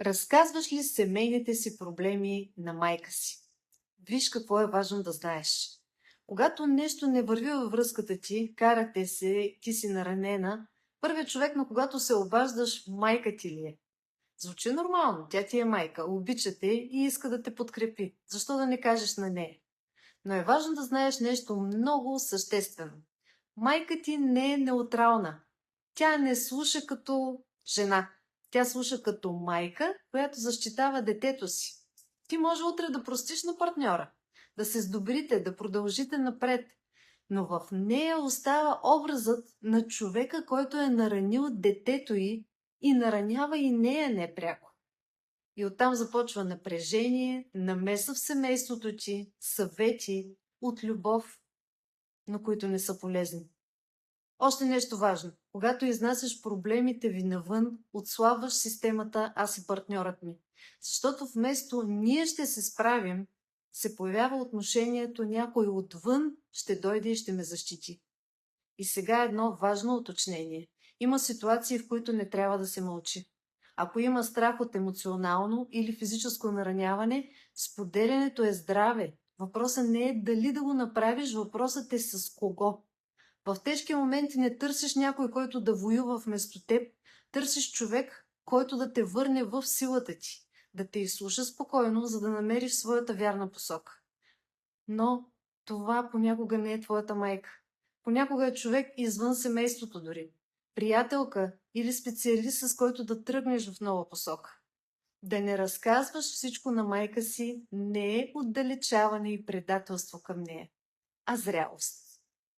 Разказваш ли семейните си проблеми на майка си? Виж какво е важно да знаеш. Когато нещо не върви във връзката ти, карате се, ти си наранена, първият човек, на когато се обаждаш, майка ти ли е? Звучи нормално, тя ти е майка, обича те и иска да те подкрепи. Защо да не кажеш на нея? Но е важно да знаеш нещо много съществено. Майка ти не е неутрална. Тя не слуша като жена. Тя слуша като майка, която защитава детето си. Ти може утре да простиш на партньора, да се сдобрите, да продължите напред. Но в нея остава образът на човека, който е наранил детето й и наранява и нея непряко. И оттам започва напрежение, намеса в семейството ти, съвети от любов, но които не са полезни. Още нещо важно. Когато изнасяш проблемите ви навън, отслабваш системата аз и партньорът ми. Защото вместо ние ще се справим, се появява отношението някой отвън ще дойде и ще ме защити. И сега едно важно уточнение. Има ситуации, в които не трябва да се мълчи. Ако има страх от емоционално или физическо нараняване, споделянето е здраве. Въпросът не е дали да го направиш, въпросът е с кого. В тежки моменти не търсиш някой, който да воюва вместо теб, търсиш човек, който да те върне в силата ти, да те изслуша спокойно, за да намериш своята вярна посока. Но това понякога не е твоята майка. Понякога е човек извън семейството дори. Приятелка или специалист, с който да тръгнеш в нова посока. Да не разказваш всичко на майка си не е отдалечаване и предателство към нея, а зрялост.